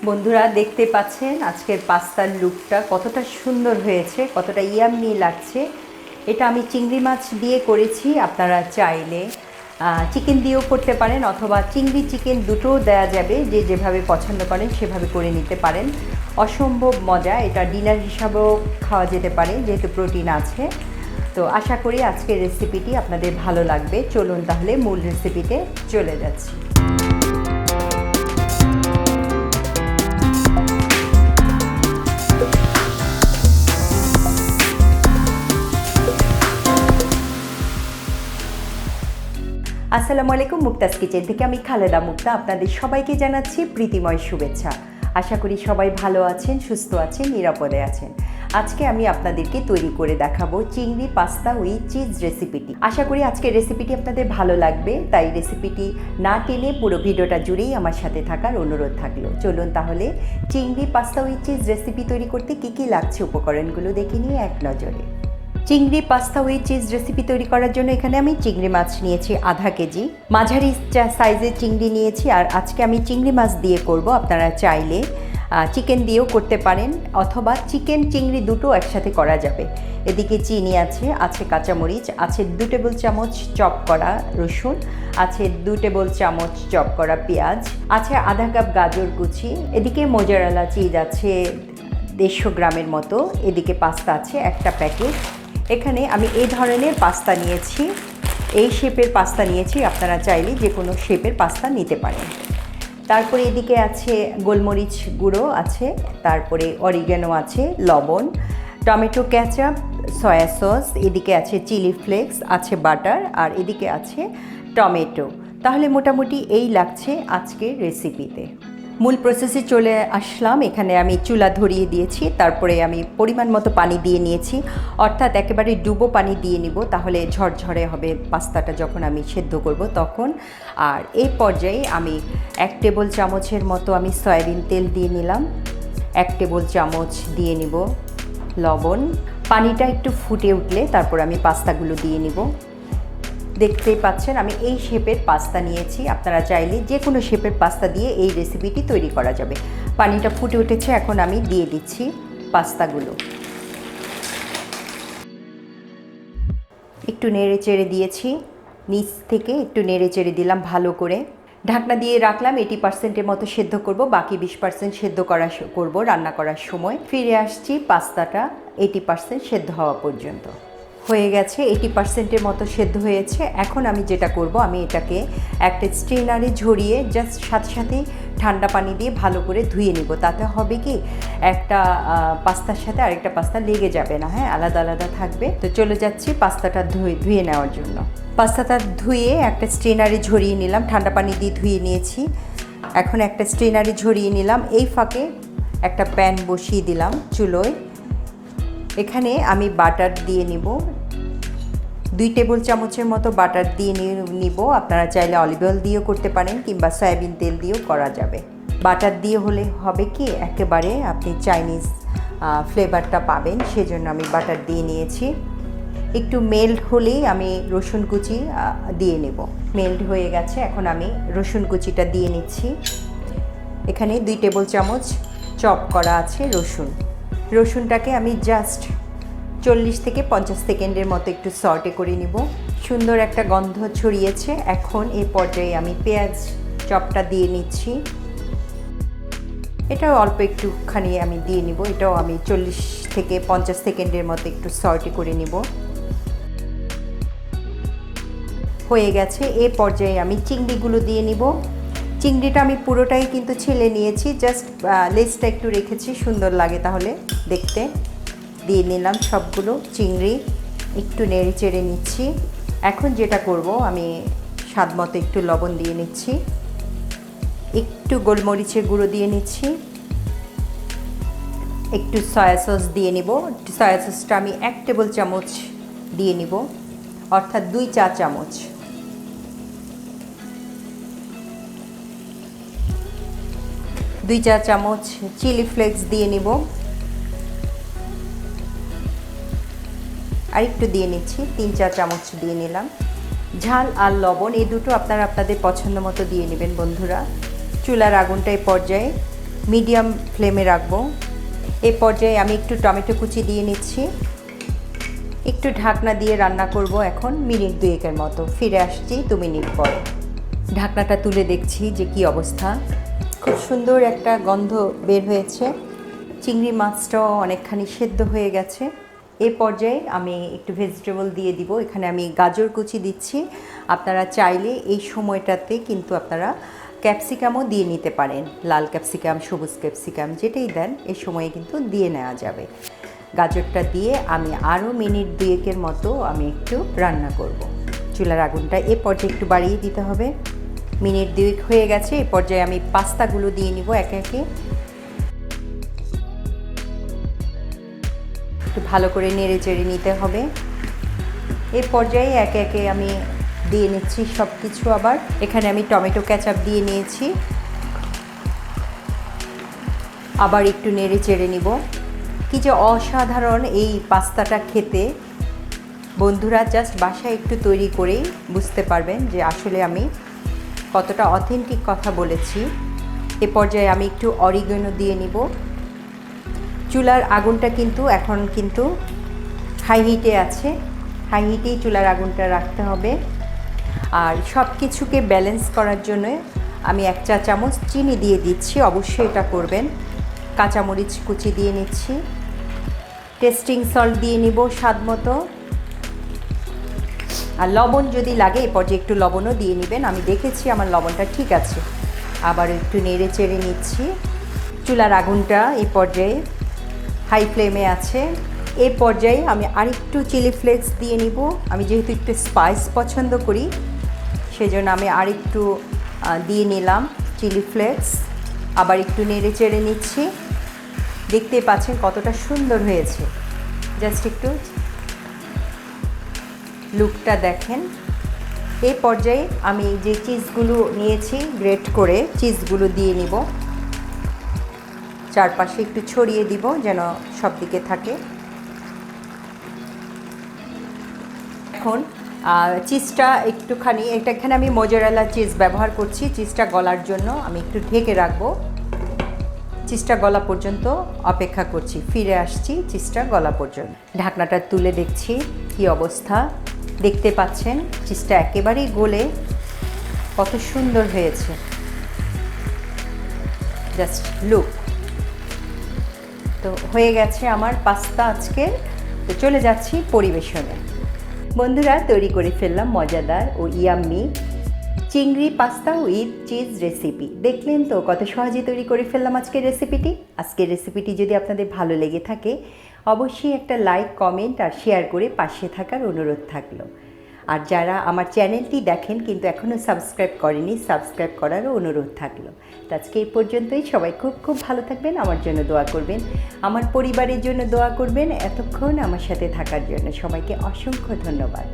বন্ধুরা দেখতে পাচ্ছেন আজকের পাস্তার লুকটা কতটা সুন্দর হয়েছে, কতটা ইয়াম্মি লাগছে। এটা আমি চিংড়ি মাছ দিয়ে করেছি। আপনারা চাইলে চিকেন দিয়েও করতে পারেন অথবা চিংড়ি চিকেন দুটোও দেওয়া যাবে, যে যেভাবে পছন্দ করেন সেভাবে করে নিতে পারেন। অসম্ভব মজা, এটা ডিনার হিসাবেও খাওয়া যেতে পারে যেহেতু প্রোটিন আছে। তো আশা করি আজকের রেসিপিটি আপনাদের ভালো লাগবে। চলুন তাহলে মূল রেসিপিতে চলে যাচ্ছি। আসসালামু আলাইকুম, মুক্তাস কিচেন থেকে আমি খালেদা মুক্তা আপনাদের সবাইকে জানাচ্ছি প্রীতিময় শুভেচ্ছা। আশা করি সবাই ভালো আছেন, সুস্থ আছেন, নিরাপদে আছেন। আজকে আমি আপনাদেরকে তৈরি করে দেখাবো চিংড়ি পাস্তা উইথ চিজ রেসিপিটি। আশা করি আজকের রেসিপিটি আপনাদের ভালো লাগবে, তাই রেসিপিটি না টেনে পুরো ভিডিওটা জুড়েই আমার সাথে থাকার অনুরোধ থাকলো। চলুন তাহলে চিংড়ি পাস্তা উইথ চিজ রেসিপি তৈরি করতে কী কী লাগছে উপকরণগুলো দেখে নিয়ে এক নজরে। চিংড়ি পাস্তা উইথ চিজ রেসিপি তৈরি করার জন্য এখানে আমি চিংড়ি মাছ নিয়েছি আধা কেজি, মাঝারি সাইজের চিংড়ি নিয়েছি। আর আজকে আমি চিংড়ি মাছ দিয়ে করব। আপনারা চাইলে চিকেন দিয়েও করতে পারেন অথবা চিকেন চিংড়ি দুটো একসাথে করা যাবে। এদিকে চিনি আছে কাঁচামরিচ আছে, 2 টেবিল চামচ চপ করা রসুন আছে, 2 টেবিল চামচ চপ করা পেঁয়াজ আছে, আধা কাপ গাজর কুচি, এদিকে মোজারেলা চিজ আছে 150 গ্রামের মতো, এদিকে পাস্তা আছে একটা প্যাকেট। এখানে আমি এই ধরনের পাস্তা নিয়েছি, এই শেপের পাস্তা নিয়েছি। আপনারা চাইলে যে কোনো শেপের পাস্তা নিতে পারেন। তারপরে এদিকে আছে গোলমরিচ গুঁড়ো আছে, তারপরে অরিগ্যানো আছে, লবণ, টমেটো কেচাপ, সয়া সস, এদিকে আছে চিলি ফ্লেক্স, আছে বাটার, আর এদিকে আছে টমেটো। তাহলে মোটামুটি এই লাগছে আজকের রেসিপিতে। মূল প্রসেসে চলে আসলাম। এখানে আমি চুলা ধরিয়ে দিয়েছি, তারপরে আমি পরিমাণ মতো পানি দিয়ে নিয়েছি, অর্থাৎ একেবারে ডুবো পানি দিয়ে নিব, তাহলে ঝরঝরে হবে পাস্তাটা যখন আমি সেদ্ধ করব তখন। আর এই পর্যায়ে আমি 1 টেবিল চামচের মতো আমি সয়াবিন তেল দিয়ে নিলাম, 1 টেবিল চামচ দিয়ে নিব লবণ। পানিটা একটু ফুটে উঠলে তারপর আমি পাস্তাগুলো দিয়ে নিব। দেখতেই পাচ্ছেন আমি এই শেপের পাস্তা নিয়েছি। আপনারা চাইলে যে কোনো শেপের পাস্তা দিয়ে এই রেসিপিটি তৈরি করা যাবে। পানিটা ফুটে উঠেছে, এখন আমি দিয়ে দিচ্ছি পাস্তাগুলো। একটু নেড়ে চেড়ে দিয়েছি, নিচ থেকে একটু নেড়ে চেড়ে দিলাম ভালো করে। ঢাকনা দিয়ে রাখলাম, 80% মতো সেদ্ধ করব, বাকি 20% সেদ্ধ করব রান্না করার সময়। ফিরে আসছি পাস্তাটা 80% সেদ্ধ হওয়া পর্যন্ত। হয়ে গেছে, 80% মতো সেদ্ধ হয়েছে। এখন আমি যেটা করব, আমি এটাকে একটা স্ট্রেনারে ঝরিয়ে জাস্ট সাথে সাথেই ঠান্ডা পানি দিয়ে ভালো করে ধুয়ে নিব। তাতে হবে কি, একটা পাস্তার সাথে আরেকটা পাস্তা লেগে যাবে না, হ্যাঁ, আলাদা আলাদা থাকবে। তো চলে যাচ্ছি পাস্তাটা ধুয়ে নেওয়ার জন্য। পাস্তাটা ধুয়ে একটা স্ট্রেনারে ঝরিয়ে নিলাম, ঠান্ডা পানি দিয়ে ধুয়ে নিয়েছি। এখন একটা স্ট্রেনারে ঝরিয়ে নিলাম। এই ফাঁকে একটা প্যান বসিয়ে দিলাম চুলোয়। এখানে আমি বাটার দিয়ে নিব, 2 টেবিল চামচের মতো বাটার দিয়ে নিব। আপনারা চাইলে অলিভ অয়েল দিয়েও করতে পারেন কিংবা সয়াবিন তেল দিয়েও করা যাবে। বাটার দিয়ে হলে হবে কি, একেবারে আপনি চাইনিজ ফ্লেভারটা পাবেন, সেজন্য আমি বাটার দিয়ে নিয়েছি। একটু মেল্ট হলেই আমি রসুন কুচি দিয়ে নেব। মেল্ট হয়ে গেছে, এখন আমি রসুন কুচিটা দিয়ে নিচ্ছি। এখানে 2 টেবিল চামচ চপ করা আছে রসুনটাকে আমি জাস্ট 40 থেকে 50 সেকেন্ডের মতো একটু সর্টে করে নিব। সুন্দর একটা গন্ধ ছড়িয়েছে। এখন এই পর্যায়ে আমি পেঁয়াজ চপটা দিয়ে নিচ্ছি। এটাও অল্প একটুখানি আমি দিয়ে নিব। এটাও আমি 40 থেকে 50 সেকেন্ডের মতো একটু সর্টে করে নিব। হয়ে গেছে, এই পর্যায়ে আমি চিংড়িগুলো দিয়ে নিব। চিংড়িটা আমি পুরোটাই কিন্তু ছেলে নিয়েছি, জাস্ট লেজটা একটু রেখেছি, সুন্দর লাগে তাহলে দেখতে। দিয়ে নিলাম সবগুলো চিংড়ি, একটু নেড়ে চেড়ে নিচ্ছি। এখন যেটা করব, আমি স্বাদ মতো একটু লবণ দিয়ে নিচ্ছি, একটু গোলমরিচের গুঁড়ো দিয়ে নিচ্ছি, একটু সয়া সস দিয়ে নিব। সয়া সসটা আমি 1 টেবিল চামচ দিয়ে নিব, অর্থাৎ 2 চা চামচ। দুই চা চামচ চিলি ফ্লেক্স দিয়ে নিব, আর একটু দিয়ে নিচ্ছি, 3 চা চামচ দিয়ে নিলাম। ঝাল আর লবণ এই দুটো আপনারা আপনাদের পছন্দ মতো দিয়ে নেবেন বন্ধুরা। চুলার আগুনটা এই পর্যায়ে মিডিয়াম ফ্লেমে রাখবো। এই পর্যায়ে আমি একটু টমেটো কুচি দিয়ে নিচ্ছি। একটু ঢাকনা দিয়ে রান্না করব এখন মিনিট 2 মতো। ফিরে আসছি 2 মিনিট পরে। ঢাকনাটা তুলে দেখছি যে কি অবস্থা। খুব সুন্দর একটা গন্ধ বের হয়েছে। চিংড়ি মাছটাও অনেকখানি সেদ্ধ হয়ে গেছে। এই পর্যায়ে আমি একটু ভেজিটেবল দিয়ে দিব। এখানে আমি গাজর কুচি দিচ্ছি। আপনারা চাইলে এই সময়টাতে কিন্তু আপনারা ক্যাপসিকামও দিয়ে নিতে পারেন। লাল ক্যাপসিকাম, সবুজ ক্যাপসিকাম যেটাই দেন এই সময়ে কিন্তু দিয়ে নেওয়া যাবে। গাজরটা দিয়ে আমি আরও মিনিট 2 মতো আমি একটু রান্না করব। চুলার আগুনটা এ পর্যায়ে একটু বাড়িয়ে দিতে হবে। মিনিট 2 হয়ে গেছে। এই পর্যায়ে আমি পাস্তাগুলো দিয়ে নিব একে একে। একটু ভালো করে নেড়ে চেড়ে নিতে হবে। এই পর্যায়ে একে একে আমি দিয়ে নিচ্ছি সব কিছু। আবার এখানে আমি টমেটো কেচাপ দিয়ে নিয়েছি। আবার একটু নেড়ে চেড়ে নিব। কি যে অসাধারণ এই পাস্তাটা খেতে, বন্ধুরা জাস্ট বাসায় একটু তৈরি করেই বুঝতে পারবেন যে আসলে আমি কতটা অথেন্টিক কথা বলেছি। এ পর্যায়ে আমি একটু অরিগানো দিয়ে নিব। চুলার আগুনটা কিন্তু এখন কিন্তু হাই হিটে আছে। হাই হিটেই চুলার আগুনটা রাখতে হবে। আর সব কিছুকে ব্যালেন্স করার জন্য আমি 1 চা চামচ চিনি দিয়ে দিচ্ছি। অবশ্যই এটা করবেন। কাঁচামরিচ কুচি দিয়ে নিচ্ছি। টেস্টিং সল্ট দিয়ে নিব স্বাদ মতো। আর লবণ যদি লাগে এ পর্যায়ে একটু লবণও দিয়ে নেবেন। আমি দেখেছি আমার লবণটা ঠিক আছে। আবার একটু নেড়ে চেড়ে নিচ্ছি। চুলার আগুনটা এই পর্যায়ে হাই ফ্লেমে আছে। এই পর্যায়ে আমি আরেকটু চিলি ফ্লেক্স দিয়ে নিব। আমি যেহেতু একটু স্পাইস পছন্দ করি সেজন্য আমি আরেকটু দিয়ে নিলাম চিলি ফ্লেক্স। আবার একটু নেড়ে চেড়ে নিচ্ছি। দেখতেই পাচ্ছেন কতটা সুন্দর হয়েছে। জাস্ট একটু লুকটা দেখেন। এই পর্যায়ে আমি যে চিজগুলো নিয়েছি গ্রেট করে চিজগুলো দিয়ে নিব। চারপাশে একটু ছড়িয়ে দিব যেন সব দিকে থাকে। এখন চিজটা একটুখানি, এখানে আমি মোজারেলা চিজ ব্যবহার করছি। চিজটা গলার জন্য আমি একটু ঢেকে রাখবো। চিজটা গলা পর্যন্ত অপেক্ষা করছি। ফিরে আসছি চিজটা গলা পর্যন্ত। ঢাকনাটা তুলে দেখছি কি অবস্থা। দেখতে পাচ্ছেন চিজটা একেবারেই গলে কত সুন্দর হয়েছে। Just look. তো হয়ে গেছে আমার পাস্তা আজকে। তো চলে যাচ্ছি পরিবেশনে। বন্ধুরা তৈরি করে ফেললাম মজাদার ও ইয়াম্মি চিংড়ি পাস্তা উইথ চিজ রেসিপি। দেখলেন তো কত সহজে তৈরি করে ফেললাম আজকের রেসিপিটি। আজকের রেসিপিটি যদি আপনাদের ভালো লেগে থাকে অবশ্যই একটা লাইক, কমেন্ট আর শেয়ার করে পাশে থাকার অনুরোধ থাকলো। আর যারা আমার চ্যানেলটি দেখেন কিন্তু এখনও সাবস্ক্রাইব করেনি, সাবস্ক্রাইব করারও অনুরোধ থাকলো। তো আজকে এই পর্যন্তই। সবাই খুব খুব ভালো থাকবেন। আমার জন্য দোয়া করবেন, আমার পরিবারের জন্য দোয়া করবেন। এতক্ষণ আমার সাথে থাকার জন্য সবাইকে অসংখ্য ধন্যবাদ।